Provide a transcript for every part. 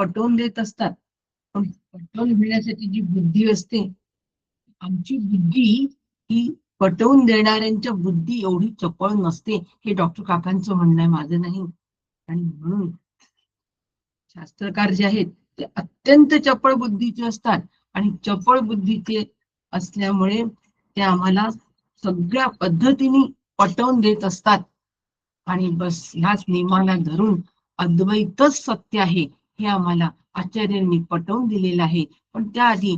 पटवून देत असतात, पण पटवून घेण्यासाठी जी बुद्धी असते, आमची बुद्धी ही पटवून देणाऱ्यांच्या बुद्धी एवढी चपळ नसते, हे डॉक्टर काकांचं म्हणणं आहे, माझं नाही. आणि म्हणून शास्त्रकार जे आहेत ते अत्यंत चपळ बुद्धीचे असतात, आणि चपळ बुद्धीचे असल्यामुळे ते आम्हाला सगळ्या पद्धतीने पटवून देत असतात. आणि बस ह्याच नियमाला धरून अद्वैतच सत्य आहे हे आम्हाला आचार्यांनी पटवून दिलेलं आहे. पण त्याआधी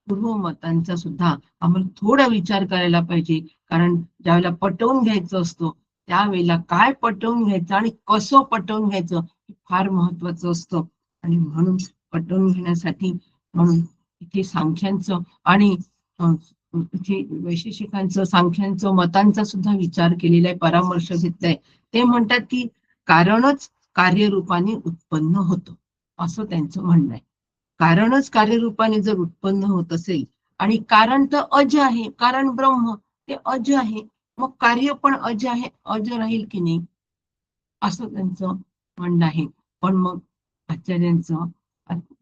पूर्वमतांचा सुद्धा आम्हाला थोडा विचार करायला पाहिजे, कारण ज्यावेळेला पटवून घ्यायचं असतं त्यावेळेला काय पटवून घ्यायचं आणि कसं पटवून घ्यायचं हे फार महत्वाचं असतं. आणि म्हणून पटवून घेण्यासाठी म्हणून इथे सांख्यांचं आणि इथे वैशेषिकांचं, सांख्यांचं, मतांचा सुद्धा विचार केलेला आहे, परामर्श घेतलाय. ते म्हणतात की कारणच कार्यरूपाने उत्पन्न होतं, असं त्यांचं म्हणणं आहे. कारणच कार्यरूपाने जर उत्पन्न होत असेल, आणि कारण तर अज आहे, कारण ब्रह्म ते अज आहे, मग कार्य पण अज आहे, अज राहील की नाही, असं त्यांचं म्हणणं आहे. पण मग आचार्यांचं,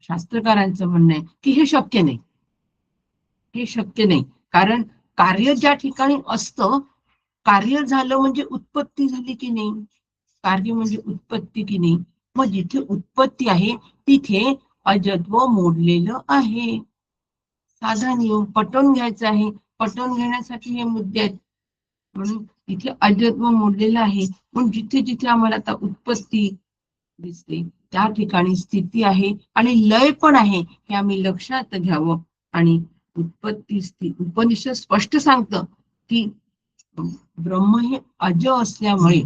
शास्त्रकारांचं म्हणणं आहे की हे शक्य नाही, हे शक्य नाही. कारण कार्य ज्या ठिकाणी असतं, कार्य झालं म्हणजे उत्पत्ती झाली की नाही, कार्य म्हणजे उत्पत्ती की नाही, मग जिथे उत्पत्ती आहे तिथे अजत्व मोडलेलं आहे. साधा नियम पटवून घ्यायचा आहे, पटवून घेण्यासाठी हे मुद्दे आहेत. म्हणून तिथे अजत्व मोडलेलं आहे. पण जिथे जिथे आम्हाला आता उत्पत्ती दिसते त्या ठिकाणी स्थिती आहे आणि लय पण आहे, हे आम्ही लक्षात घ्यावं. आणि उत्पत्ती स्थिती उपनिषद स्पष्ट सांगतं की ब्रह्म हे अज असल्यामुळे,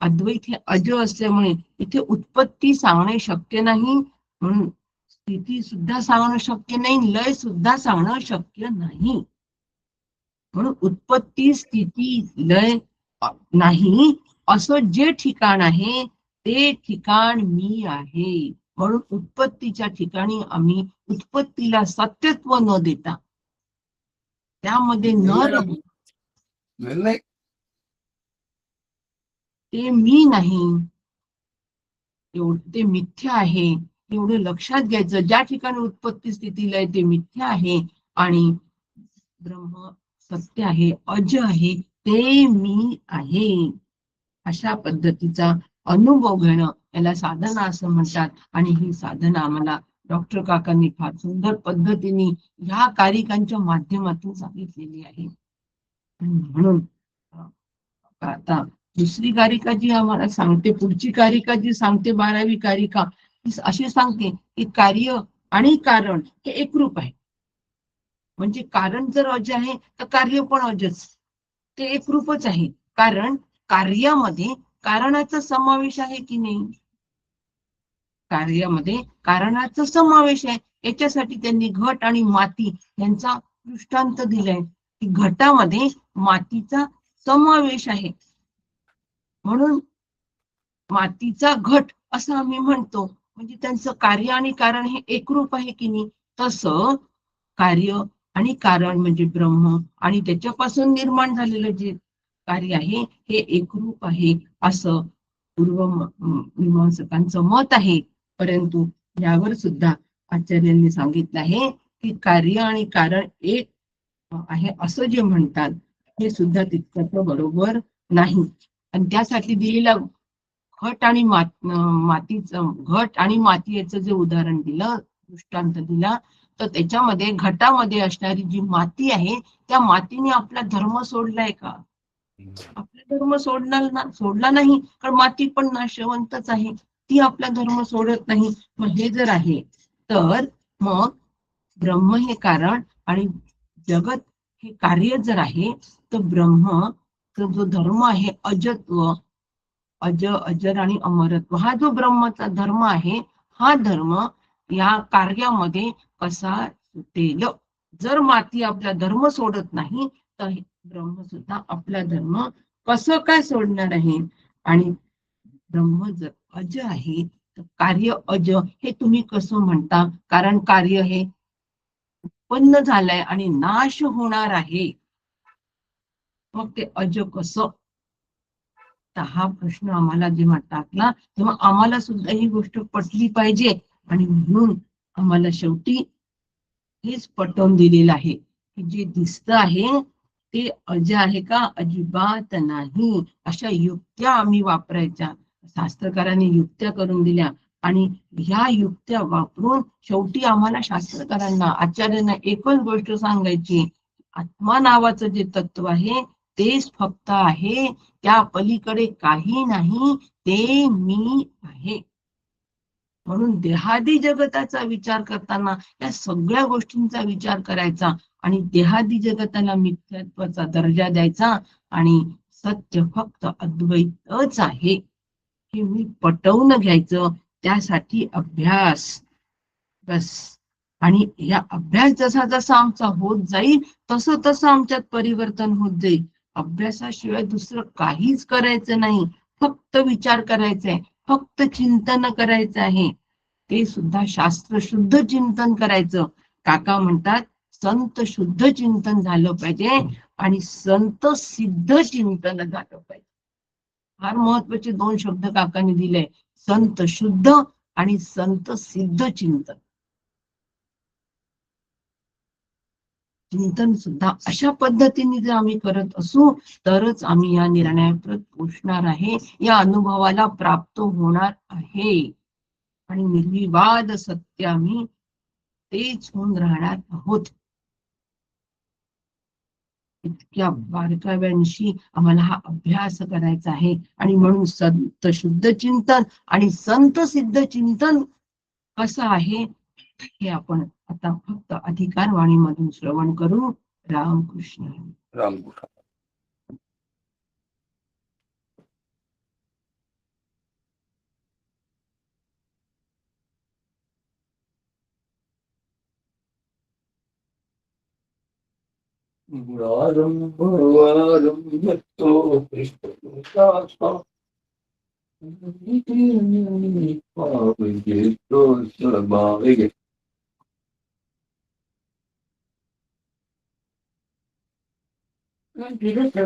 अद्वैत हे अज असल्यामुळे इथे उत्पत्ती सांगणे शक्य नाही, म्हणून स्थिती सुद्धा सांगणं शक्य नाही, लय सुद्धा सांगणं शक्य नाही. म्हणून उत्पत्ती स्थिती लय नाही असं जे ठिकाण आहे ते ठिकाण मी आहे. म्हणून उत्पत्तीच्या ठिकाणी आम्ही उत्पत्तीला सत्यत्व न देता त्यामध्ये न ते मी नाही, ते मिथ्या आहे एवढं लक्षात घ्यायचं. ज्या ठिकाणी उत्पत्ती स्थितीला आहे ते मिथ्या आहे आणि ब्रह्म सत्य आहे, अज आहे, ते मी आहे. अशा पद्धतीचा अनुभव घेणं याला साधना असं म्हणतात. आणि ही साधना आम्हाला डॉक्टर काकांनी फार सुंदर पद्धतीने ह्या कारिकांच्या माध्यमातून सांगितलेली आहे. म्हणून आता दुसरी कारिका जी आम्हाला सांगते, पुढची कारिका जी सांगते 12वी कारिका, अशी सांगते की कार्य आणि कारण हे एकरूप आहे. म्हणजे कारण जर अज आहे तर कार्य पण अजच, ते एकरूपच आहे. कारण कार्यामध्ये कारणाचा समावेश आहे की नाही, कार्यामध्ये कारणाचा समावेश आहे. याच्यासाठी त्यांनी घट आणि माती यांचा दृष्टांत दिलाय की घटामध्ये मातीचा समावेश आहे, म्हणून मातीचा घट असं आम्ही म्हणतो. म्हणजे त्यांचं कार्य आणि कारण हे एकरूप आहे की नाही, तसं कार्य आणि कारण म्हणजे ब्रह्म आणि त्याच्यापासून निर्माण झालेलं जे कार्य आहे हे एकरूप आहे असं पूर्व मीमांसकांचं मत आहे. परंतु यावर सुद्धा आचार्यांनी सांगितलं आहे की कार्य आणि कारण एक आहे असं जे म्हणतात हे सुद्धा तितकं बरोबर नाही. आणि त्यासाठी दिलेला घट आणि मातीचं, घट आणि माती याचं जे उदाहरण दिलं, दृष्टांत दिला, तर त्याच्यामध्ये घटामध्ये असणारी जी माती आहे त्या मातीने आपला धर्म सोडलाय का? आपला धर्म सोडला नाही, कारण माती पण नाशवंतच आहे, ती आपला धर्म सोडत नाही. मग हे जर आहे तर मग ब्रह्म हे कारण आणि जगत हे कार्य जर आहे, तर ब्रह्म जो धर्म आहे अजत्व, अज अजर आणि अमरत्व, हा जो ब्रह्माचा धर्म आहे हा धर्म या कार्यामध्ये कसा सुटेल? जर माती आपला धर्म सोडत नाही तर ब्रह्म सुद्धा आपला धर्म कसं काय सोडणार आहे? आणि ब्रह्म जर अज आहे तर कार्य अज हे तुम्ही कसं म्हणता? कारण कार्य हे उत्पन्न झालंय आणि नाश होणार आहे, मग ते अज कसं? तर हा प्रश्न आम्हाला जेव्हा टाकला तेव्हा आम्हाला सुद्धा ही गोष्ट पटली पाहिजे. आणि म्हणून आम्हाला शेवटी हेच पटवून दिलेलं आहे की जे दिसतं आहे ते अज आहे का? अजिबात नाही. अशा युक्त्या आम्ही वापरायच्या. शास्त्रकारांनी युक्त्या करून दिल्या आणि ह्या युक्त्या वापरून शेवटी आम्हाला शास्त्रकारांना आचार्यांना एकच गोष्ट सांगायची, आत्मा नावाचं जे तत्व आहे तेच फक्त आहे, त्या पलीकडे काही नाही, ते मी आहे. म्हणून देहादी जगताचा विचार करताना या सगळ्या गोष्टींचा विचार करायचा आणि देहादी जगताला मिथ्यात्वाचा दर्जा द्यायचा आणि सत्य फक्त अद्वैतच आहे हे मी पटवून घ्यायचं. त्यासाठी अभ्यास, बस. आणि या अभ्यास जसा जसा आमचा होत जाईल तसं तसं आमच्यात परिवर्तन होत जाईल. अभ्यासाशिवाय दुसरं काहीच करायचं नाही, फक्त विचार करायचा आहे, फक्त चिंतन करायचं आहे. ते सुद्धा शास्त्र शुद्ध चिंतन करायचं. काका म्हणतात संत शुद्ध चिंतन झालं पाहिजे आणि संत सिद्ध चिंतन झालं पाहिजे. फार महत्वाचे दोन शब्द काकांनी दिले, संत शुद्ध आणि संत सिद्ध चिंतन. चिंतन सुद्धा अशा पद्धतीने जर आम्ही करत असू तरच आम्ही या निर्णयाप्रत पोचणार आहे, या अनुभवाला प्राप्त होणार आहे आणि निर्विवाद सत्य आम्ही तेच होऊन राहणार आहोत. इतक्या बारकाव्यांशी आम्हाला हा अभ्यास करायचा आहे आणि म्हणून संत शुद्ध चिंतन आणि संत सिद्ध चिंतन कसं आहे हे आपण आता फक्त अधिकार वाणीमधून श्रवण करू. रामकृष्ण रामकृष्ण.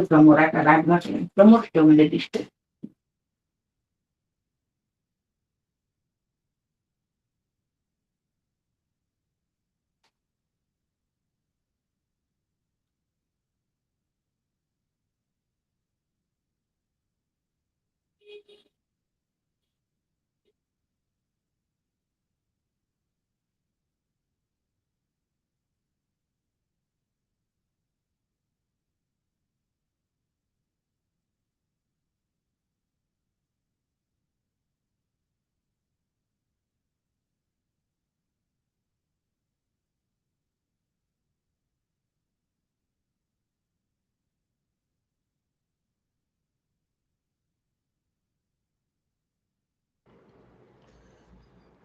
समोर आता राजभाग समोर ठेवले दिसते.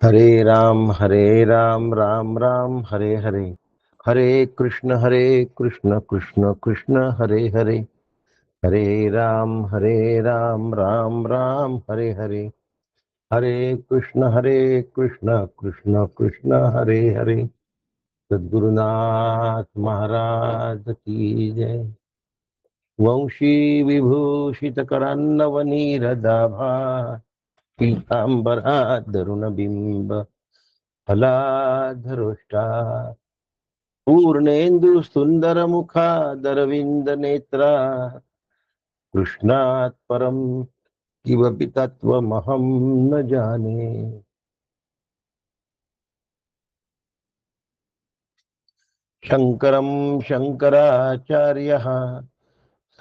हरे राम राम राम हरे हरे. हरे कृष्ण कृष्ण कृष्ण हरे हरे. हरे राम राम राम हरे हरे. हरे कृष्ण कृष्ण कृष्ण हरे हरे. सद्गुरुनाथ महाराज की जय. वंशी विभूषित करान्नवनीरदाभा पीतांबराधरुण बिंब फलाधरोष्टा पूर्णेंदु सुंदर मुखादरविंद नेत्रा कृष्णात् परम किमपि तत्त्वमहं न जाने. शंकरं शंकराचार्यः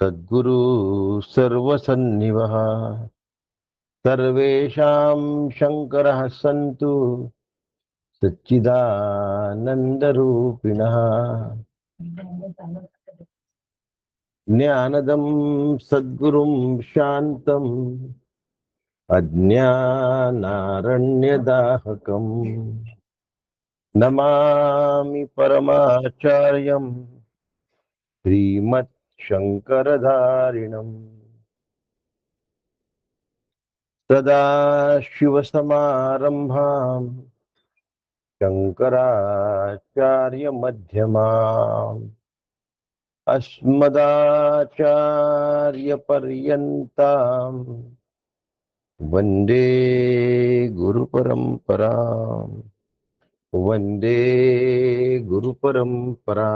सद्गुरु सर्वसन्निवः सर्वेषां शंकरः सन्तु सच्चिदानन्दरूपिणः. ज्ञानदं सद्गुरुं शान्तम् अज्ञानारण्यदाहकम् नमामि परमाचार्यं श्रीमच्छंकरधारिणम्. सदाशिवसमारम्भां शङ्कराचार्यमध्यमाम् अस्मदाचार्यपर्यन्तां वंदे गुरुपरंपरा, वंदे गुरुपरंपरा,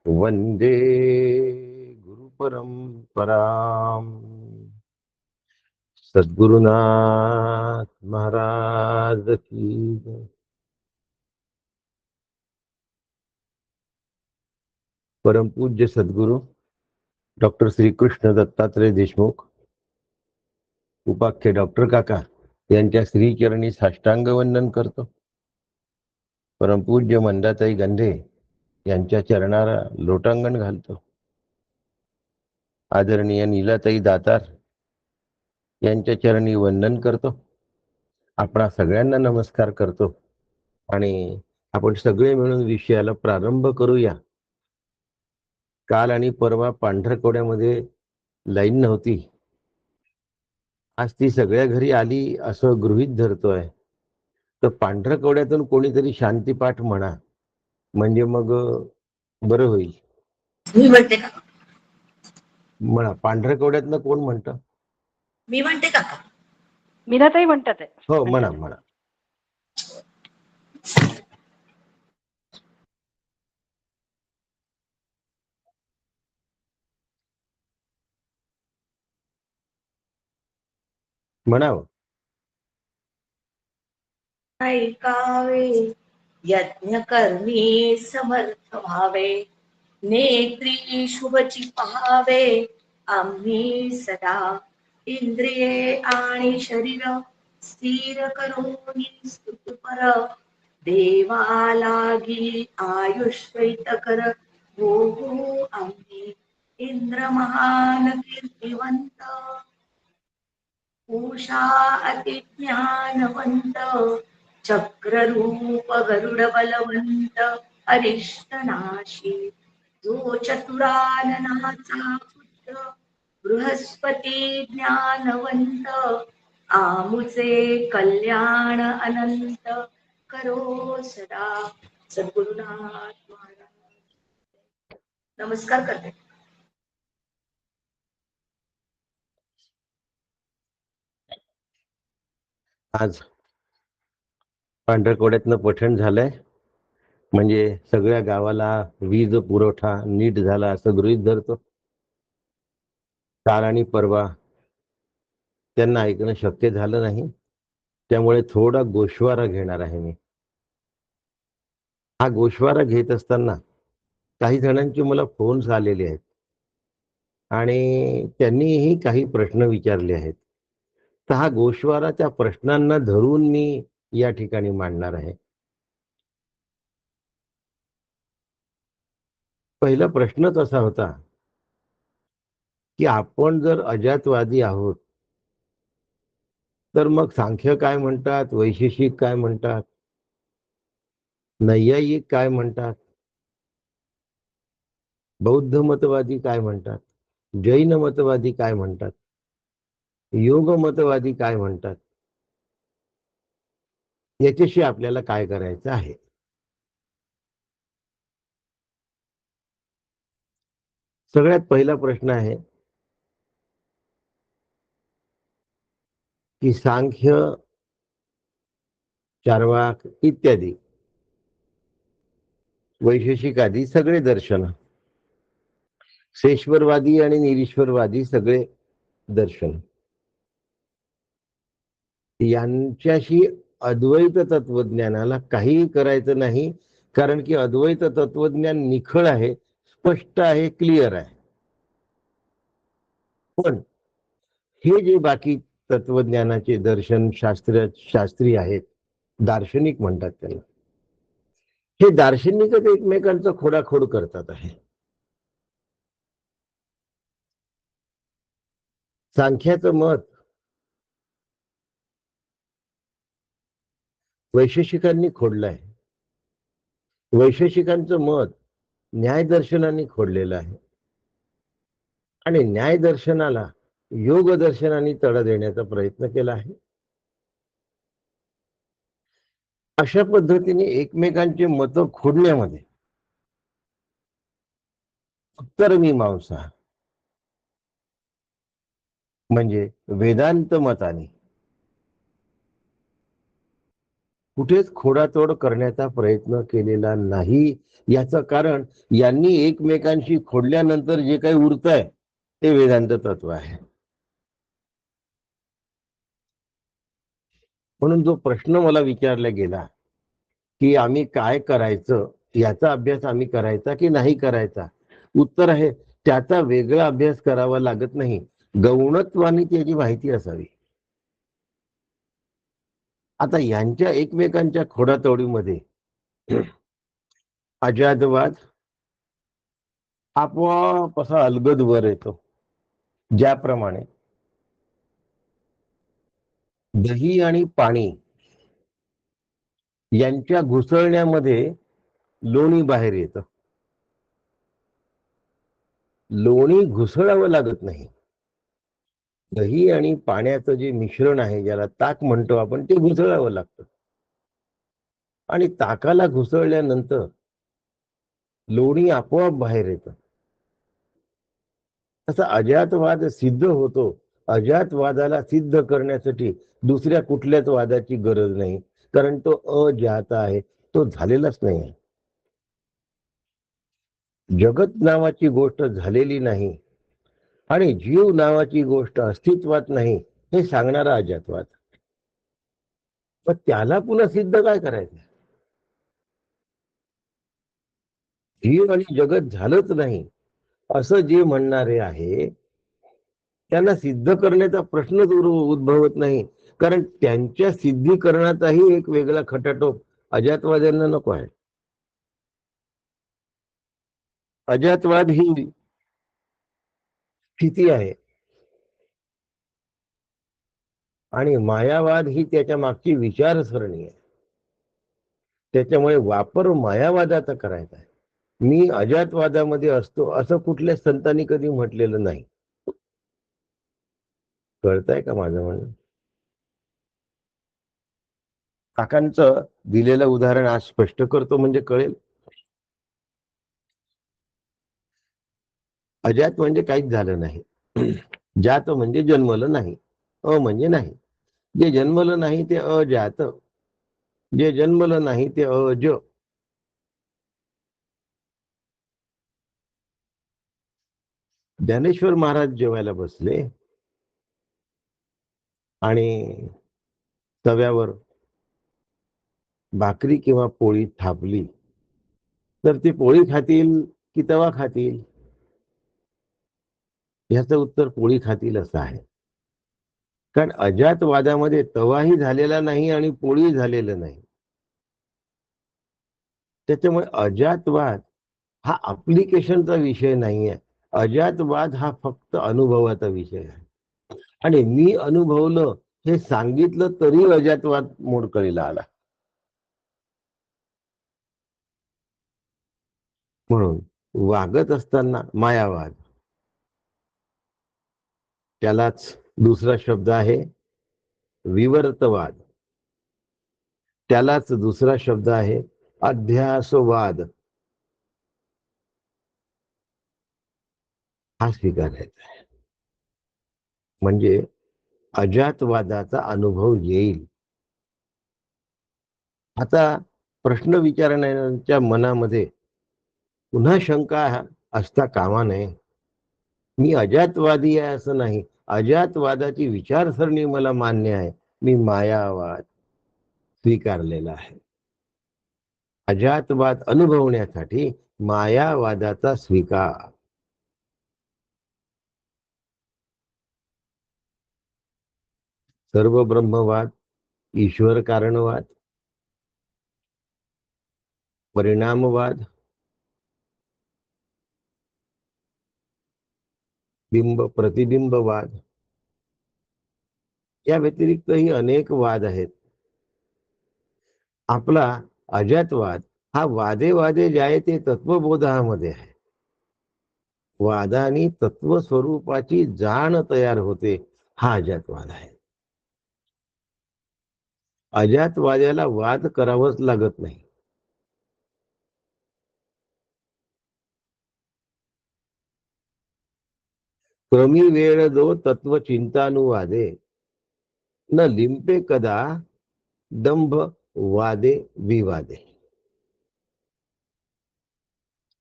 वंदे गुरुपरंपरा. सद्गुरुनाथ महाराज की जय. परमपूज्य सद्गुरु डॉक्टर श्रीकृष्ण दत्तात्रय देशमुख, उपाख्य डॉक्टर काका यांच्या श्रीचरणी साष्टांग वंदन करतो. परमपूज्य मंदाताई गंधे यांच्या चरणाला लोटांगण घालतो. आदरणीय नीलाताई दातार यांच्या चरणी वंदन करतो. आपणा सगळ्यांना नमस्कार करतो आणि आपण सगळे मिळून विषयाला प्रारंभ करूया. काल आणि परवा पांढरकवड्यामध्ये लाईन नव्हती, आज ती सगळ्या घरी आली असं गृहीत धरतोय. तर पांढरकवड्यातून कोणीतरी शांतीपाठ म्हणा, म्हणजे मग बरं होईल. मी म्हणते का? म्हणा, पांढरकवड्यातनं कोण म्हणतं? मी म्हणते का? मीनाताई म्हणतात. हो, म्हणा म्हणा. म्हणावं. ऐकावे यज्ञ कर्मी समर्थ व्हावे, नेत्री शुभची पहावे आम्ही सदा, इंद्रिये आणि शरीर स्थिर करून स्तुतपर, देवा लागी आयुष्यित कर हो आम्ही इंद्र महान कीर्तिवंत, उषा अति ज्ञानवंत, चक्ररूप गरुड बलवंत, अरिष्टनाशी जो चतुराननाचा पुत्र, बृहस्पती ज्ञानवंत, आमुचे कल्याण अनंत करो सदा. सद्गुरुनाथ महाराज नमस्कार करते. आज पांढरकवड्यातनं पठण झालंय, म्हणजे सगळ्या गावाला वीज पुरवठा नीट झाला असं गृहीत धरतो. काल आणि परवा त्यांना ऐकणं शक्य झालं नाही, त्यामुळे थोडा गोषवारा घेणार आहे मी. हा गोषवारा घेत असताना काही जणांचे मला फोन्स आलेले आहेत आणि त्यांनीही काही प्रश्न विचारले आहेत. तर हा गोषवारा त्या प्रश्नांना धरून मी या ठिकाणी मांडणार आहे. पहिला प्रश्नच असा होता की आपण जर अजातवादी आहोत तर मग सांख्य काय म्हणतात, वैशेषिक काय म्हणतात, नैयायिक काय म्हणतात, बौद्ध मतवादी काय म्हणतात, जैन मतवादी काय म्हणतात, योग मतवादी काय म्हणतात, याच्याशी आपल्याला काय करायचं आहे. सगळ्यात पहिला प्रश्न आहे की सांख्य, चार्वाक इत्यादी वैशेषिक आदी सगळे दर्शन, शेश्वरवादी आणि निरीश्वरवादी सगळे दर्शन, यांच्याशी अद्वैत तत्वज्ञानाला काही करायचं नाही. कारण की अद्वैत तत्वज्ञान निखळ आहे, स्पष्ट आहे, क्लिअर आहे. पण हे जे बाकी तत्वज्ञानाचे दर्शन शास्त्री आहेत, दार्शनिक म्हणतात त्यांना, हे दार्शनिकच एकमेकांचा खोडाखोड करतात आहे. सांख्याचं मत वैशेषिकांनी खोडलं आहे, वैशेषिकांचं मत न्यायदर्शनाने खोडलेलं आहे आणि न्यायदर्शनाला योग दर्शनाने तडा देण्याचा प्रयत्न केला आहे. अशा पद्धतीने एकमेकांचे मत खोडण्यामध्ये उत्तरमीमांसा, म्हणजे वेदांत मताने कुठेच खोडातोड करण्याचा प्रयत्न केलेला नाही. याचं कारण यांनी एकमेकांशी खोडल्यानंतर जे काही उरत आहे ते वेदांत तत्व आहे. म्हणून जो प्रश्न मला विचारला गेला की आम्ही काय करायचं, याचा अभ्यास आम्ही करायचा की नाही करायचा, उत्तर आहे त्याचा वेगळा अभ्यास करावा लागत नाही, गौणत्वाने त्याची माहिती असावी. आता यांच्या एकमेकांच्या खोडातोडीमध्ये अजातवाद आपोआप असा अलगद वर येतो. ज्याप्रमाणे दही आणि पाणी यांच्या घुसळण्यामध्ये लोणी बाहेर येतं. लोणी घुसळावं लागत नाही. दही आणि पाण्याचं जे मिश्रण आहे, ज्याला ताक म्हणतो आपण, ते घुसळावं लागतं. आणि ताकाला घुसळल्यानंतर लोणी आपोआप बाहेर येतं. तसा अजातवाद सिद्ध होतो. अजातवादाला सिद्ध करण्यासाठी दुसऱ्या कुठल्याच वादाची गरज नाही, कारण तो अजात आहे, तो झालेलाच नाही. जगत नावाची गोष्ट झालेली नाही आणि जीव नावाची गोष्ट अस्तित्वात नाही, हे सांगणारा अजातवाद. पण त्याला पुन्हा सिद्ध काय करायचं? जीव आणि जगत झालंच नाही असं जे म्हणणारे आहे त्यांना सिद्ध करण्याचा प्रश्नच उद्भवत नाही, कारण त्यांच्या सिद्धीकरणाचाही एक वेगळा खटाटोप अजातवाद्यांना नको आहे. अजातवाद ही स्थिती आहे आणि मायावाद ही त्याच्या मागची विचारसरणी आहे. त्याच्यामुळे वापर मायावादाचा करायचा आहे. मी अजातवादामध्ये असतो असं कुठल्या संतांनी कधी म्हटलेलं नाही. कळतंय का माझं म्हणणं? काकांचं दिलेलं उदाहरण आज स्पष्ट करतो म्हणजे कळेल. अजात म्हणजे काहीच झालं नाही. जात म्हणजे जन्मलं नाही. म्हणजे नाही. जे जन्मलं नाही ते अजात, जे जन्मलं नाही ते अज. ज्ञानेश्वर महाराज जेवायला बसले आणि तव्यावर भाकरी किंवा पोळी थापली तर ती पोळी खातील की तवा खातील? याचं उत्तर पोळी खातील असं आहे. कारण अजातवादामध्ये तवाही झालेला नाही आणि पोळी झालेलं नाही. त्याच्यामुळे अजातवाद हा अप्लिकेशनचा विषय नाहीये. अजातवाद हा फक्त अनुभवाचा विषय आहे. आणि मी अनुभवलं हे सांगितलं तरी अजातवाद मोडकळीला आला. म्हणून वागत असताना मायावाद, त्यालाच दुसरा शब्द आहे विवर्तवाद, त्यालाच दुसरा शब्द आहे अध्यासवाद. हा स्वीकारायचा आहे. म्हणजे अजातवादाचा अनुभव येईल. आता प्रश्न विचारणाऱ्यांच्या मनामध्ये पुन्हा शंका असता कामा नये. मी अजातवादी आहे असं नाही, अजातवादाची विचारसरणी मला मान्य आहे, मी मायावाद स्वीकारलेला आहे. अजातवाद अनुभवण्यासाठी मायावादाचा स्वीकार. सर्व ब्रह्मवाद, ईश्वर कारणवाद, परिणामवाद, बिंब प्रतिबिंबवाद, या व्यतिरिक्तही अनेक वाद आहेत. आपला अजातवाद हा वादे वादे जायते तत्वबोधामध्ये आहे. वादानी तत्व स्वरूपाची जाण तयार होते, हा अजातवाद आहे. अजातवाद्याला वाद करावाच लागत नाही. क्रमी वेळ जो तत्व चिंतानुवादे न लिंपे कदा दंभ वादे विवादे.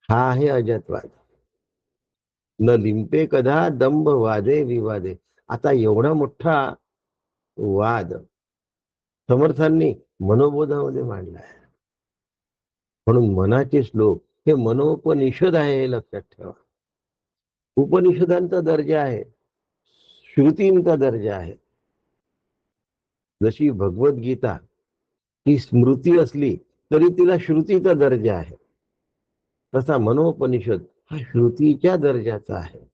हा आहे अजातवाद. न लिंपे कदा दंभ वादे विवादे. आता एवढा मोठा वाद समर्थांनी मनोबोधामध्ये मांडला आहे. म्हणून मनाचे श्लोक हे मनोपनिषद आहे, हे लक्षात ठेवा. उपनिषदांचा दर्जा आहे, श्रुतींचा दर्जा आहे. जशी भगवद्गीता ही स्मृती असली तरी तिला श्रुतीचा दर्जा आहे, तसा मनोपनिषद हा श्रुतीच्या दर्जाचा आहे.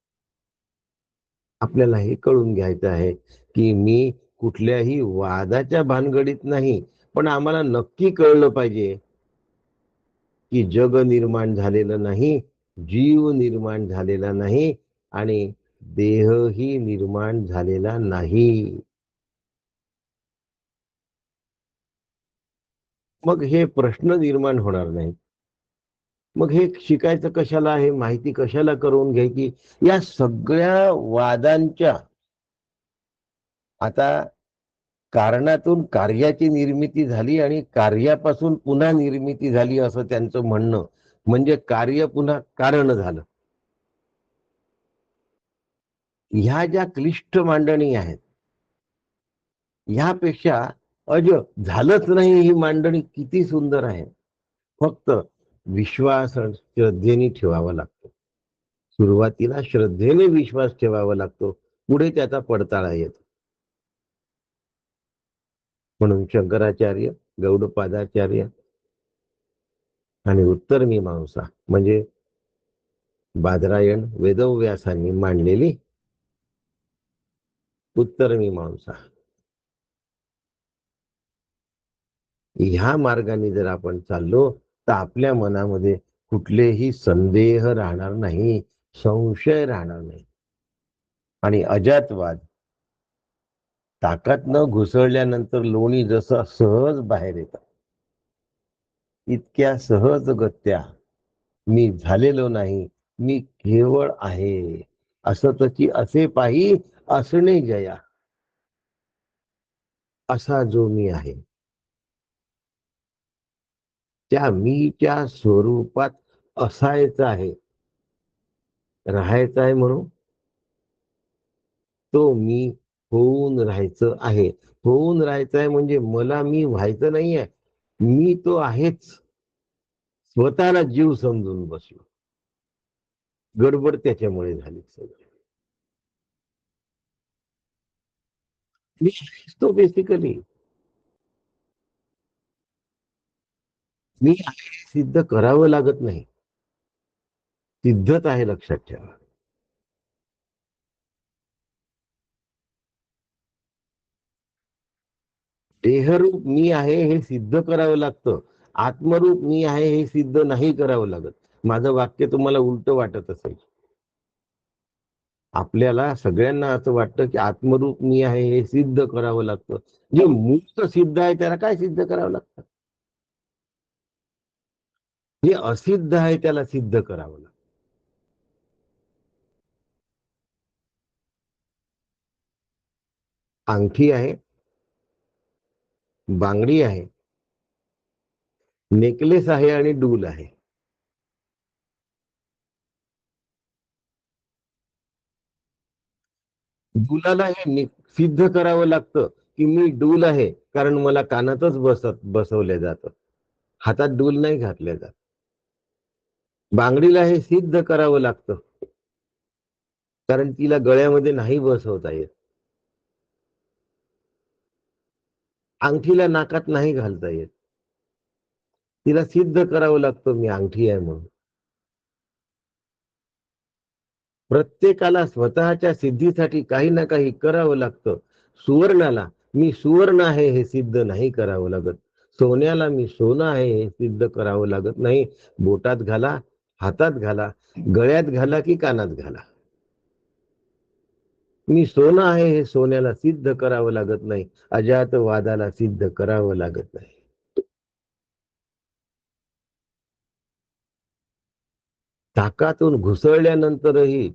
आपल्याला हे कळून घ्यायचं आहे की मी कुठल्याही वादाच्या भानगडीत नाही, पण आम्हाला नक्की कळलं पाहिजे की जग निर्माण झालेलं नाही, जीव निर्माण झालेला नाही आणि देहही निर्माण झालेला नाही. मग हे प्रश्न निर्माण होणार नाही. मग हे शिकायचं कशाला, हे माहिती कशाला करून घ्यायची. या सगळ्या वादांच्या आता कारणातून कार्याची निर्मिती झाली आणि कार्यापासून पुन्हा निर्मिती झाली असं त्यांचं म्हणणं, म्हणजे कार्य पुन्हा कारण झालं. ह्या ज्या क्लिष्ट मांडणी आहेत, ह्यापेक्षा अज झालंच नाही ही मांडणी किती सुंदर आहे. फक्त विश्वास श्रद्धेने ठेवावा लागतो. सुरुवातीला श्रद्धेने विश्वास ठेवावा लागतो, पुढे त्याचा पडताळा येतो. म्हणून शंकराचार्य, गौडपादाचार्य आणि उत्तर मीमांसा म्हणजे बादरायण वेदव्यासांनी मांडलेली उत्तर मीमांसा, ह्या मार्गाने जर आपण चाललो तर आपल्या मनामध्ये कुठलेही संदेह राहणार नाही, संशय राहणार नाही. आणि अजातवाद ताकात न घुसळल्यानंतर लोणी जसं सहज बाहेर येतं, इतक्या सहजगत्या मी झालेलो नाही, मी केवळ आहे असं तशी असे पाही असणे जया, असा जो मी आहे त्या मीच्या स्वरूपात असायचं आहे, राहायचं आहे. म्हणून तो मी होऊन राहायचं आहे. होऊन राहायचं आहे म्हणजे मला मी व्हायचं नाहीये, मी तो आहेच. स्वतःला जीव समजून बसलो, गडबड त्याच्यामुळे झाली सगळी. मी आहेच तो बेसिकली. मी आहे सिद्ध करावं लागत नाही, सिद्धच आहे, लक्षात ठेवा. देहरूप मी आहे हे सिद्ध करावं लागतं, आत्मरूप मी आहे हे सिद्ध नाही करावं लागत. माझं वाक्य तुम्हाला उलट वाटत असेल. आपल्याला सगळ्यांना असं वाटतं की आत्मरूप मी आहे हे सिद्ध करावं लागतं. जे मुक्त सिद्ध आहे त्याला काय सिद्ध करावं लागतं? जे असिद्ध आहे त्याला सिद्ध करावं लागतं. अंगठी आहे, बांगडी आहे, नेकलेस आहे आणि डूल आहे. डुलाला हे सिद्ध करावं लागतं की मी डूल आहे, कारण मला कानातच बसवलं जातं, हातात डूल नाही घातल्या जात. बांगडीला हे सिद्ध करावं लागतं कारण तिला गळ्यामध्ये नाही बसवता येत. अंगठीला नाकात नाही घालता येत, तिला सिद्ध करावं लागतं मी अंगठी आहे म्हणून. प्रत्येकाला स्वतःच्या सिद्धीसाठी काही ना काही करावं लागतं. सुवर्णाला मी सुवर्ण आहे हे सिद्ध नाही करावं लागत, सोन्याला मी सोनं आहे हे सिद्ध करावं लागत नाही. बोटात घाला, हातात घाला, गळ्यात घाला की कानात घाला, मी सोनं आहे हे सोन्याला सिद्ध करावं लागत नाही, अजातवादाला सिद्ध करावं लागत नाही. ताकातून घुसळल्यानंतरही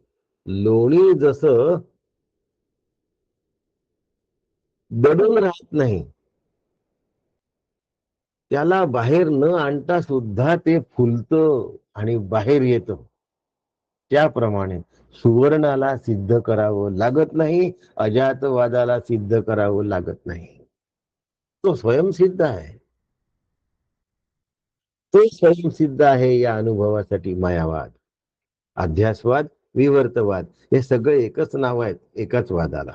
लोणी जसं दडून राहत नाही, त्याला बाहेर न आणता सुद्धा ते फुलतं आणि बाहेर येतं, त्याप्रमाणे सुवर्णाला सिद्ध करावं लागत नाही, अजातवादाला सिद्ध करावं लागत नाही. तो स्वयंसिद्ध आहे. तो स्वयंसिद्ध आहे. या अनुभवासाठी मायावाद, अध्यासवाद, विवर्तवाद हे सगळे एकच नाव आहेत एकाच वादाला.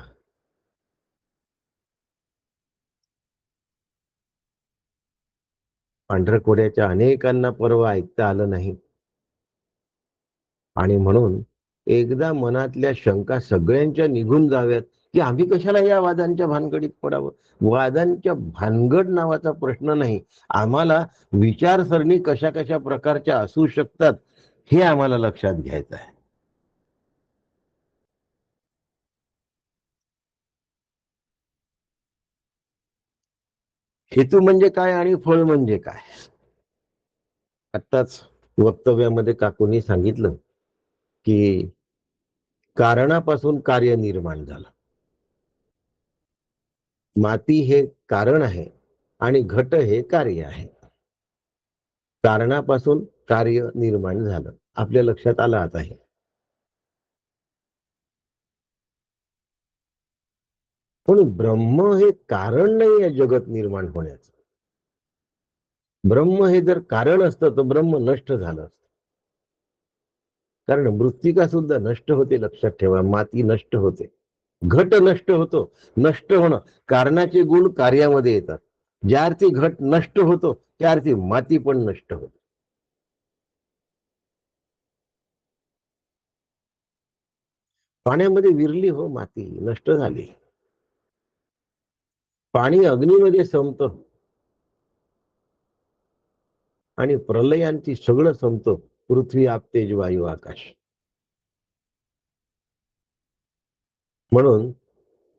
पांढरकोड्याच्या अनेकांना परवा ऐकता आलं नाही आणि म्हणून एकदा मनातल्या शंका सगळ्यांच्या निघून जाव्यात की आम्ही कशाला या वादांच्या भानगडीत पडावं. वादांच्या भानगड नावाचा प्रश्न नाही. आम्हाला विचारसरणी कशा कशा प्रकारच्या असू शकतात हे आम्हाला लक्षात घ्यायचं आहे. हेतू म्हणजे काय आणि फळ म्हणजे काय. आत्ताच वक्तव्यामध्ये काकूंनी सांगितलं की कारणापासून कार्य निर्माण झालं. माती हे कारण आहे आणि घट हे कार्य आहे. कारणापासून कार्य निर्माण झालं आपल्या लक्षात आलं आता हे. पण ब्रह्म हे कारण नाही आहे जगत निर्माण होण्याचं. ब्रह्म हे जर कारण असतं तर ब्रह्म नष्ट झालं असतं. कारण मृत्तिका सुद्धा नष्ट होते, लक्षात ठेवा. माती नष्ट होते, घट नष्ट होतो. नष्ट होणं, कारणाचे गुण कार्यामध्ये येतात. ज्या अर्थी घट नष्ट होतो त्या अर्थी माती पण नष्ट होते. पाण्यामध्ये विरली हो माती, नष्ट झाली. पाणी अग्नीमध्ये संपतं आणि प्रलयांची सगळं संपतं. पृथ्वी, आप, तेज, वायू, आकाश. म्हणून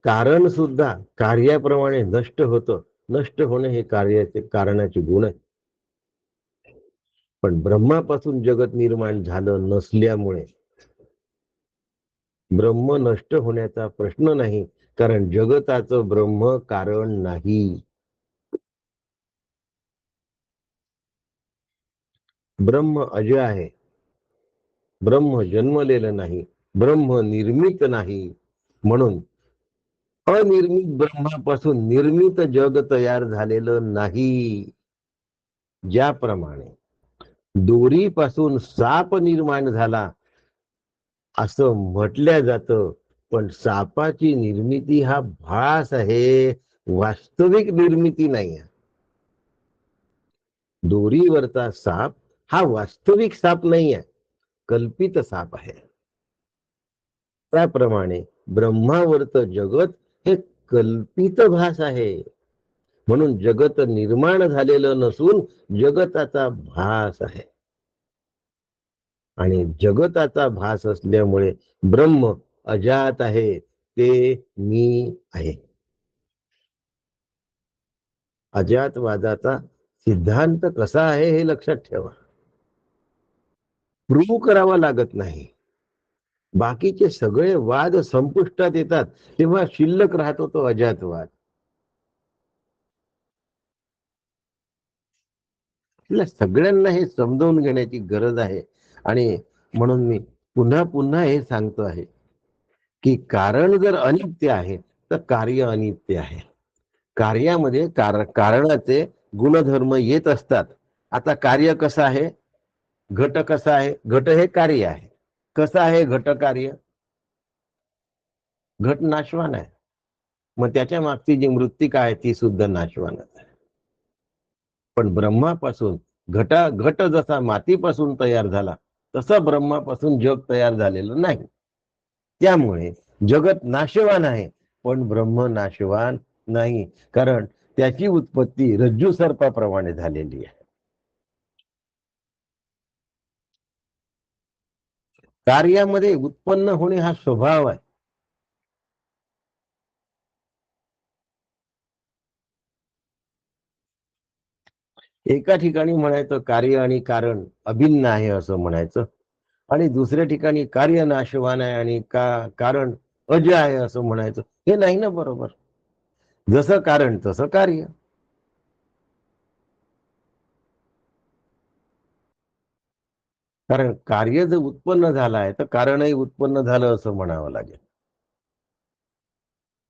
कारण सुद्धा कार्याप्रमाणे नष्ट होतं. नष्ट होणे हे कार्याचे कारणाचे गुण आहे. पण ब्रह्मापासून जगत निर्माण झालं नसल्यामुळे ब्रह्म नष्ट होण्याचा प्रश्न नाही. कारण जगताचं ब्रह्म कारण नाही. ब्रह्म अजय आहे. ब्रह्म जन्मलेलं नाही. ब्रह्म निर्मित नाही. म्हणून अनिर्मित ब्रह्मापासून निर्मित जग तयार झालेलं नाही. ज्याप्रमाणे दोरीपासून साप निर्माण झाला असं म्हटल्या जातं, पण सापाची निर्मिती हा भास आहे, वास्तविक निर्मिती नाही. दोरीवरचा साप हा वास्तविक साप नाही आहे, कल्पित साप आहे. त्याप्रमाणे ब्रह्मावरचं जगत हे कल्पित भास आहे. म्हणून जगत निर्माण झालेलं नसून जगताचा भास आहे. आणि जगताचा भास असल्यामुळे ब्रह्म अजात आहे, ते मी आहे. अजातवादाचा सिद्धांत कसा आहे हे लक्षात ठेवा. प्रूव्ह करावा लागत नाही. बाकीचे सगळे वाद संपुष्टात येतात तेव्हा शिल्लक राहतो तो अजातवाद. आपल्या सगळ्यांना हे समजावून घेण्याची गरज आहे. आणि म्हणून मी पुन्हा पुन्हा हे सांगतो आहे की कारण जर अनित्य आहे तर कार्य अनित्य आहे. कार्यामध्ये कारणाचे गुणधर्म येत असतात. आता कार्य कसं आहे, घट कसा आहे. घट हे कार्य आहे. कसं आहे घट कार्य. घट नाशवान आहे, मग त्याच्या मागची जी मृत्तिका आहे ती सुद्धा नाशवानच आहे. पण ब्रह्मापासून घट जसा मातीपासून तयार झाला तसा ब्रह्मापासून जग तयार झालेलं नाही. त्यामुळे जगत नाशवान आहे पण ब्रह्म नाशवान नाही. कारण त्याची उत्पत्ती रज्जू सर्पाप्रमाणे झालेली आहे. कार्यामध्ये उत्पन्न होणे हा स्वभाव आहे. एका ठिकाणी म्हणायचं कार्य आणि कारण अभिन्न आहे असं म्हणायचं, आणि दुसऱ्या ठिकाणी कार्य नाशवान आहे आणि कारण अजय आहे असं म्हणायचं, हे नाही ना बरोबर. जसं कारण तसं कार्य. कारण कार्य जर उत्पन्न झालं आहे तर कारणही उत्पन्न झालं असं म्हणावं लागेल.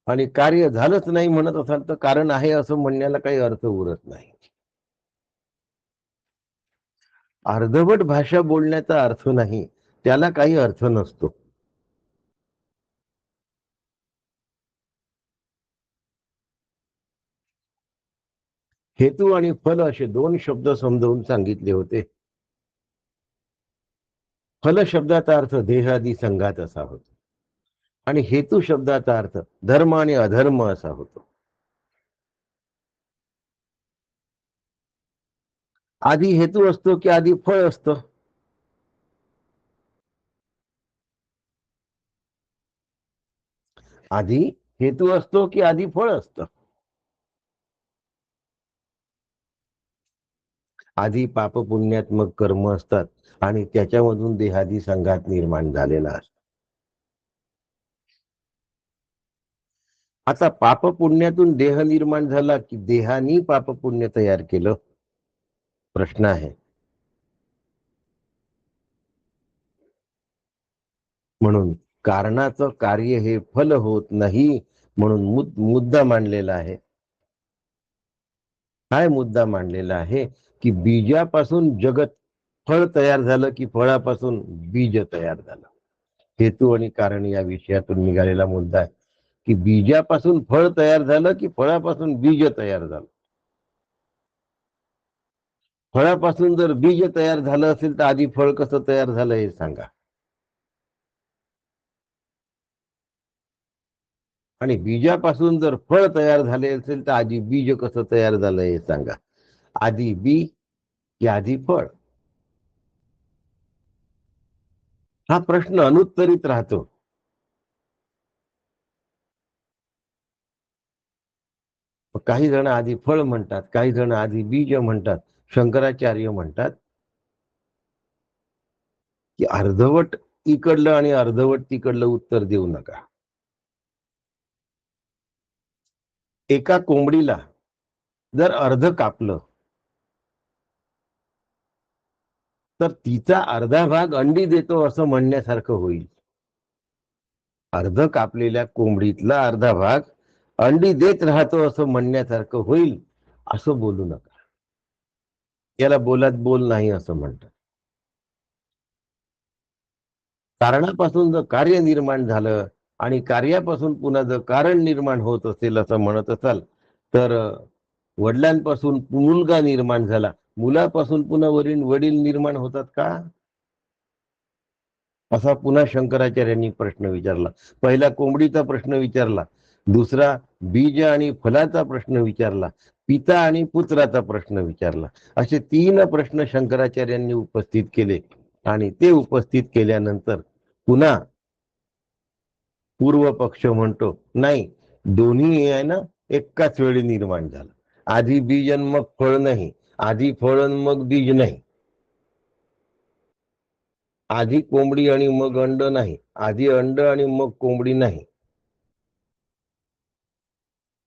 आणि कार्य झालंच नाही म्हणत असाल तर कारण आहे असं म्हणण्याला काही अर्थ उरत नाही. अर्धवट भाषा बोलण्याचा अर्थ नाही, त्याला काही अर्थ नसतो. हेतू आणि फल असे दोन शब्द समजावून सांगितले होते. फल शब्दाचा अर्थ देहादी संघात असा होतो आणि हेतू शब्दाचा अर्थ धर्म आणि अधर्म असा होतो. आधी हेतू असतो की आधी फळ असतं? आधी हेतू असतो की आधी फळ असतं? आधी पाप पुण्यात्मक कर्म असतात आणि त्याच्यामधून देहादी संघात निर्माण झालेला असतो. आता पाप पुण्यातून देह निर्माण झाला की देहानी पाप पुण्य तयार केलं? प्रश्न आहे. म्हणून कारणाचं कार्य हे फल होत नाही, म्हणून मुद्दा मांडलेला आहे. काय मुद्दा मांडलेला आहे की बीजापासून जगत फळ तयार झालं की फळापासून बीज तयार झालं. हेतू आणि कारण या विषयातून निघालेला मुद्दा आहे की बीजापासून फळ तयार झालं की फळापासून बीज तयार झालं. फळापासून जर बीज तयार झालं असेल तर आधी फळ कसं तयार झालं हे सांगा. आणि बीजापासून जर फळ तयार झाले असेल तर आधी बीज कसं तयार झालं हे सांगा. आधी बी की आधी फळ? हा प्रश्न अनुत्तरित राहतो. काही जण आधी फळ म्हणतात, काही जण आधी बीज म्हणतात. शंकराचार्य म्हणतात की अर्धवट इकडलं आणि अर्धवट तिकडलं उत्तर देऊ नका. एका कोंबडीला जर अर्ध कापलं तर तिचा अर्धा भाग अंडी देतो असं म्हणण्यासारखं होईल. अर्ध कापलेल्या कोंबडीतला अर्धा भाग अंडी देत राहतो असं म्हणण्यासारखं होईल. असं बोलू नका. याला बोलात बोल नाही असं म्हणतात. कारणापासून जर कार्य निर्माण झालं आणि कार्यापासून पुन्हा जर कारण निर्माण होत असेल असं म्हणत असाल तर वडिलांपासून मुलगा निर्माण झाला, मुलापासून पुन्हा वडील निर्माण होतात का? असा पुन्हा शंकराचार्यांनी प्रश्न विचारला. पहिला कोंबडीचा प्रश्न विचारला, दुसरा बीज आणि फलाचा प्रश्न विचारला, पिता आणि पुत्राचा प्रश्न विचारला. असे 3 प्रश्न शंकराचार्यांनी उपस्थित केले आणि ते उपस्थित केल्यानंतर पुन्हा पूर्व पक्ष म्हणतो नाही, दोन्ही आहे ना एकाच वेळी निर्माण झालं. आधी बीज आणि मग फळ नाही, आधी फळ आणि मग बीज नाही, आधी कोंबडी आणि मग अंड नाही, आधी अंड आणि मग कोंबडी नाही,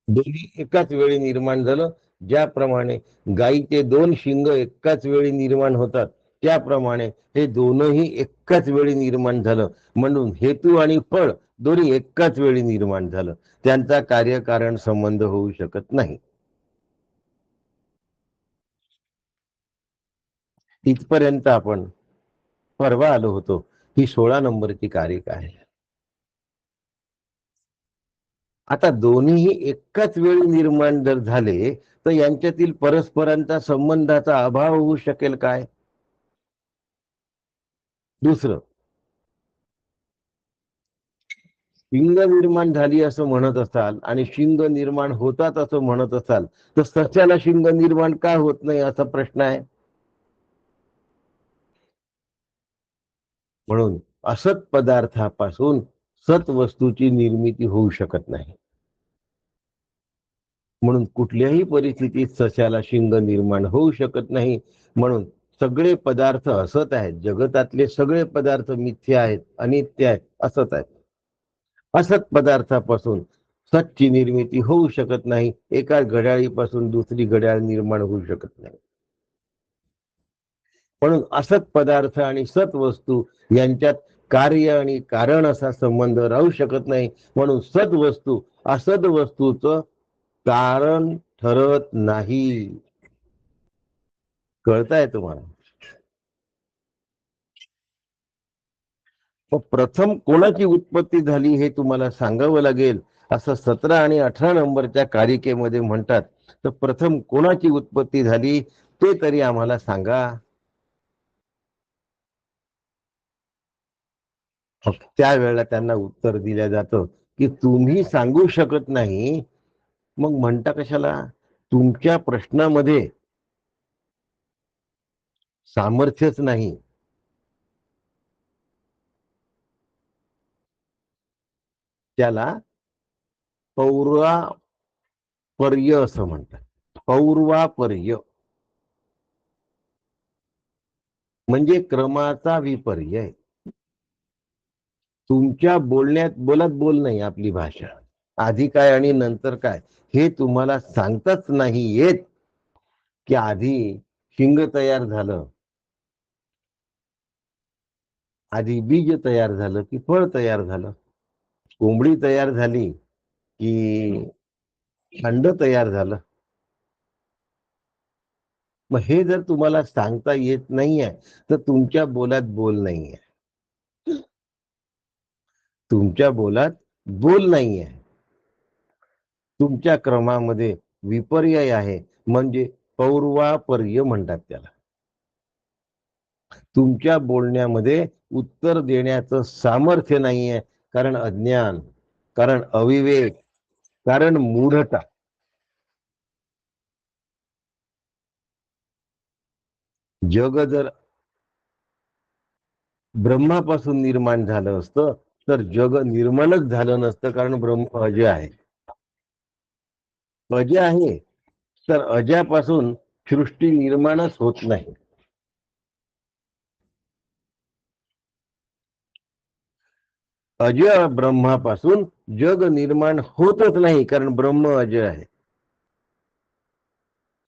दोन्ही एकाच वेळी निर्माण झालं. ज्याप्रमाणे गायीचे 2 शिंग एकाच वेळी निर्माण होतात त्याप्रमाणे हे दोनही एकाच वेळी निर्माण झालं. म्हणून हेतू आणि फळ दोन्ही एकाच वेळी निर्माण झालं. त्यांचा कार्यकारण संबंध होऊ शकत नाही. इथपर्यंत आपण परवा आलो होतो. ही 16 नंबरची कारिका आहे. आता दोन्ही एकाच वेळी निर्माण जर झाले तर यांच्यातील परस्परांचा संबंधाचा अभाव होऊ शकेल काय? दुसरं, शिंग निर्माण झाली असं म्हणत असाल आणि शिंग निर्माण होतात असं म्हणत असाल तर सस्याला शिंग निर्माण का होत नाही असा प्रश्न आहे. म्हणून असत पदार्थापासून सत वस्तूची निर्मिती होऊ शकत नाही. म्हणून कुठल्याही परिस्थितीत सस्याला शिंग निर्माण होऊ शकत नाही. म्हणून सगळे पदार्थ असत आहेत, जगतातले सगळे पदार्थ मिथ्या आहेत, अनित्य आहेत, असत आहेत. असत पदार्थापासून सतची निर्मिती होऊ शकत नाही. एका घड्याळीपासून दुसरी घड्याळ निर्माण होऊ शकत नाही. म्हणून असत पदार्थ आणि सत वस्तू यांच्यात कार्य आणि कारण असा संबंध राहू शकत नाही. म्हणून सत वस्तू असद वस्तूचं कारण ठरत नाही. कळताय तुम्हाला? प्रथम कोणाची उत्पत्ती झाली हे तुम्हाला सांगावं लागेल. असं 17 आणि 18 नंबरच्या कारिकेमध्ये म्हणतात. तर प्रथम कोणाची उत्पत्ती झाली ते तरी आम्हाला सांगा. त्यावेळेला त्यांना उत्तर दिलं जातं की तुम्ही सांगू शकत नाही, मग म्हणता कशाला? तुमच्या प्रश्नामध्ये सामर्थ्यच नाही. त्याला पौर्वापर्य असं म्हणतात. पौर्वापर्य म्हणजे क्रमाचा विपर्य. तुमच्या बोलत बोल नाही आपली भाषा. आधी काय आणि नंतर काय हे तुम्हाला सांगताच नाही येत की आधी शिंग तयार झालं, आधी बीज तयार झालं की फळ तयार झालं, कोंबडी तयार झाली की अंड तयार झालं. मग हे जर तुम्हाला सांगता येत नाहीये तर तुमच्या बोलात बोल नाहीये. तुमच्या बोलात बोल नाहीये. तुमच्या क्रमामध्ये विपर्यय आहे, म्हणजे पौर्वापर्य म्हणतात त्याला. तुमच्या बोलण्यामध्ये उत्तर देण्याचं सामर्थ्य नाहीये. कारण अज्ञान, कारण अविवेक, कारण मूढता. जग जर ब्रह्मापासून निर्माण झालं असतं तर जग निर्माणच झालं नसतं. कारण ब्रह्म अजय आहे. अजय आहे तर अजापासून सृष्टी निर्माणच होत नाही. अजय ब्रह्मापासून जग निर्माण होतच नाही, कारण ब्रह्म अजय आहे.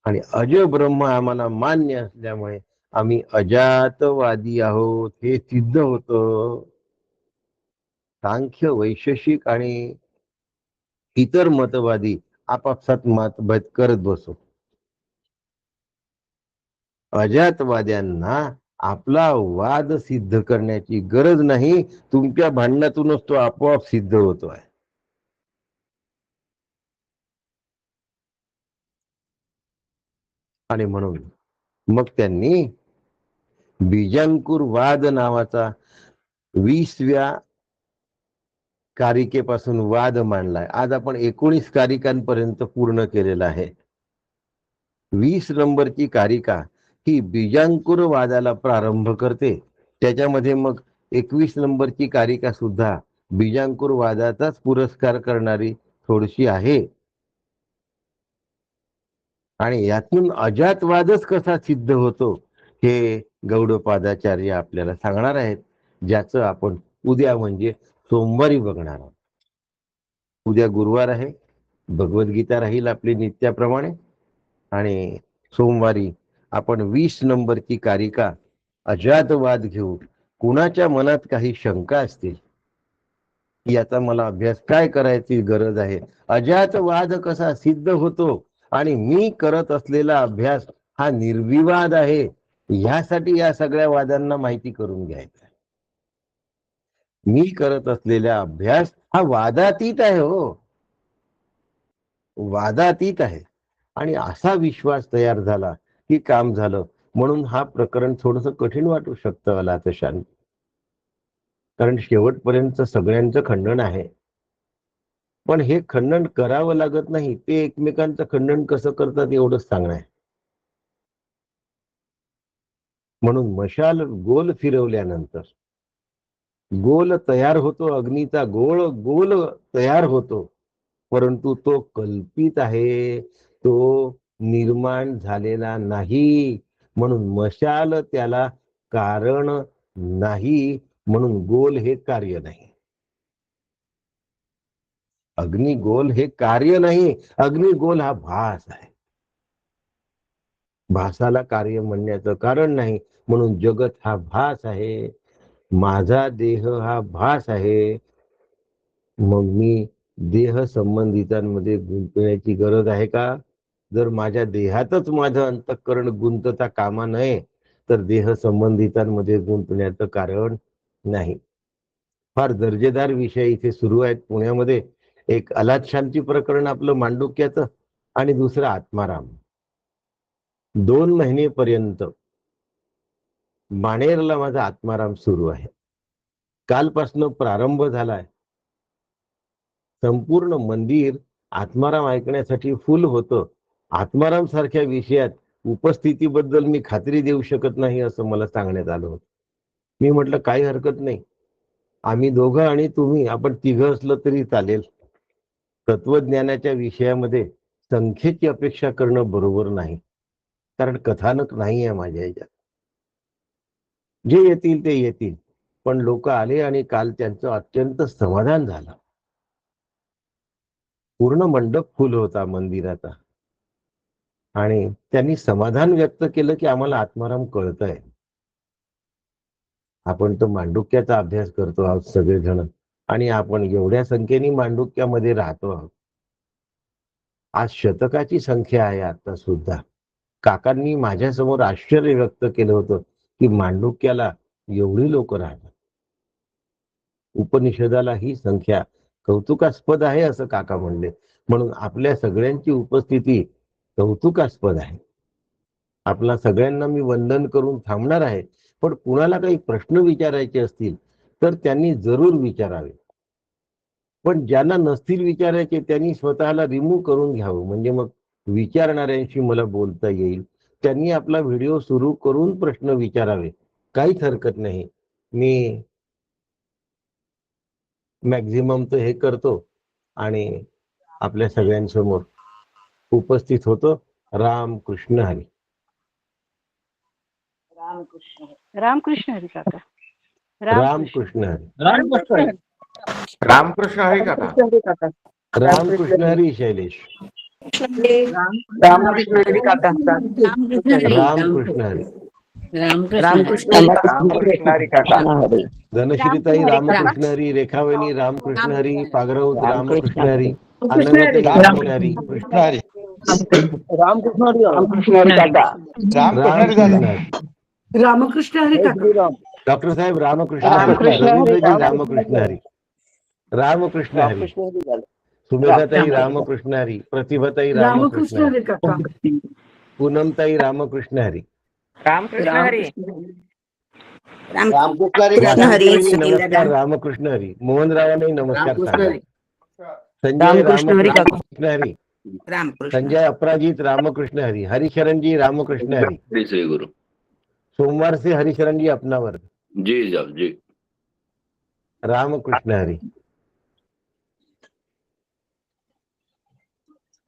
आणि अजय ब्रह्म आम्हाला मान्य असल्यामुळे आम्ही अजातवादी आहोत हे सिद्ध होतं. सांख्य, वैशेषिक आणि इतर मतवादी आपापसात मतभेद करत बसो. अजातवाद्यांना आपला वाद सिद्ध करण्याची गरज नाही. तुमच्या भांडणातूनच तो आपोआप सिद्ध होतोय. आणि म्हणून मग त्यांनी बीजांकुर वाद नावाचा 20व्या कारिकेपासून वाद मांडलाय. आज आपण 19 कारिकांपर्यंत पूर्ण केलेला आहे. 20 नंबरची कारिका ही बीजांकुर वादाला प्रारंभ करते. त्याच्यामध्ये मग 21 नंबरची कारिका सुद्धा बीजांकुर वादाचाच पुरस्कार करणारी थोडीशी आहे. आणि यातून अजातवादच कसा सिद्ध होतो हे गौडपादाचार्य आपल्याला सांगणार आहेत, ज्याचं आपण उद्या म्हणजे सोमवारी बघणार आहोत. उद्या गुरुवार आहे, भगवद्गीता राहील आपली नित्याप्रमाणे. आणि सोमवारी आपण 20 नंबरची कारिका अजातवाद घेऊ. कुणाच्या मनात काही शंका असतील की आता मला अभ्यास काय करायची गरज आहे, अजातवाद कसा सिद्ध होतो आणि मी करत असलेला अभ्यास हा निर्विवाद आहे, ह्यासाठी या सगळ्या वादांना माहिती करून घ्यायचं. मी करत असलेला अभ्यास हा वादातीत आहे. हो, वादातीत आहे. आणि असा विश्वास तयार झाला की काम झालं. म्हणून हा प्रकरण थोडस कठीण वाटू शकतं अलातशान, कारण शेवटपर्यंत सगळ्यांचं खंडन आहे. पण हे खंडन करावं लागत नाही. ते एकमेकांचं खंडन कसं करतात एवढंच सांगणं आहे. म्हणून मशाल गोल फिरवल्यानंतर गोल तयार होतो, अग्नीचा गोल गोल तयार होतो, परंतु तो कल्पित आहे, तो निर्माण झालेला नाही. म्हणून मशाल त्याला कारण नाही, म्हणून गोल हे कार्य नाही. अग्निगोल हे कार्य नाही, अग्निगोल हा भास आहे. भासाला कार्य म्हणण्याचं कारण नाही, म्हणून जगत हा भास आहे. माझा देह हा भास आहे. मग मी देह संबंधितांमध्ये गुंतण्याची गरज आहे का? जर माझ्या देहातच माझं अंतःकरण गुंतता कामा नये तर देह संबंधितांमध्ये गुंतण्याचं कारण नाही. फार दर्जेदार विषय इथे सुरू आहेत पुण्यामध्ये. एक अलाद शांती प्रकरण आपलं मांडुक्याचं आणि दुसरं आत्माराम. 2 महिनेपर्यंत बाणेरला माझा आत्माराम सुरू आहे. कालपासनं प्रारंभ झालाय. संपूर्ण मंदिर आत्माराम ऐकण्यासाठी फुल होतं. आत्माराम सारख्या विषयात उपस्थितीबद्दल मी खात्री देऊ शकत नाही असं मला सांगण्यात आलं होतं. मी म्हटलं काही हरकत नाही, आम्ही दोघं आणि तुम्ही, आपण तिघं असलं तरी चालेल. तत्वज्ञानाच्या विषयामध्ये संख्येची अपेक्षा करणं बरोबर नाही, कारण कथानक नाही आहे माझ्या ह्याच्यात. जे येतील ते येतील, पण लोक आले आणि काल त्यांचं अत्यंत समाधान झालं. पूर्ण मंडप फुल होता मंदिराचा आणि त्यांनी समाधान व्यक्त केलं की आम्हाला आत्माराम कळतंय. आपण तर मांडुक्याचा अभ्यास करतो आहोत सगळेजण आणि आपण एवढ्या संख्येने मांडुक्यामध्ये राहतो आहोत. आज शतकाची संख्या आहे. आता सुद्धा काकांनी माझ्यासमोर आश्चर्य व्यक्त केलं होतं की मांडुक्याला एवढी लोक राहतात. उपनिषदाला ही संख्या कौतुकास्पद आहे असं काका म्हणले. म्हणून आपल्या सगळ्यांची उपस्थिती कौतुकास्पद आहे. आपल्या सगळ्यांना मी वंदन करून थांबणार आहे. पण कुणाला काही प्रश्न विचारायचे असतील तर त्यांनी जरूर विचारावे. पण ज्यांना नसतील विचारायचे त्यांनी स्वतःला रिमूव्ह करून घ्यावं, म्हणजे मग विचारणाऱ्यांशी मला बोलता येईल. त्यांनी आपला व्हिडिओ सुरू करून प्रश्न विचारावे, काहीच हरकत नाही. मी मॅक्झिमम तर हे करतो आणि आपल्या सगळ्यांसमोर उपस्थित होतो. राम कृष्ण हरी. रामकृष्ण हरी काका. राम कृष्ण हरी. रामकृष्ण हरी काका. राम कृष्ण हरी शैलेश. रामकृष्ण हरी काका. राम कृष्ण हरी. रामकृष्ण हरी काका. धनश्रीताई रामकृष्ण हरी. रेखावणी रामकृष्ण हरी. पागरवत रामकृष्ण हरी. अनंगताई रामकृष्ण हरी. कृष्ण हरी. रामकृष्ण हरी काका. रामकृष्ण हरी. रामकृष्ण हरी काका. डॉक्टर साहेब रामकृष्ण हरी. रवींद्रजी रामकृष्ण हरी. रामकृष्ण हरी. सुमेधाताई रामकृष्ण हरी. प्रतिभाताई रामकृष्ण रामकृष्ण हरी. हरी काका. पूनमताई रामकृष्ण हरी. रामकृष्ण हरी. रामकृष्ण हरी काका. वासंतीताई नमस्कार रामकृष्ण हरी. मोहनरावांनी नमस्कार सांगा. संजय रामकृष्ण हरी. संजय अपराजित रामकृष्ण हरी. हरिशरणजी रामकृष्ण हरी. श्री गुरु सोमवार से हरिशरण जी अपना वर्ग. जी जब जी. रामकृष्ण हरी.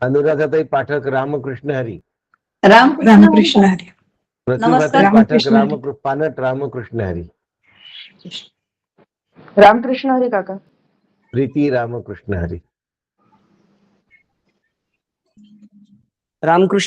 अनुराधाताई पाठक रामकृष्ण हरी. रामकृष्ण हरी. प्रतिभाताई पाठक रामकृष्ण पानट रामकृष्ण हरी. रामकृष्ण हरी काका. प्रीती रामकृष्ण हरी. रामकृष्ण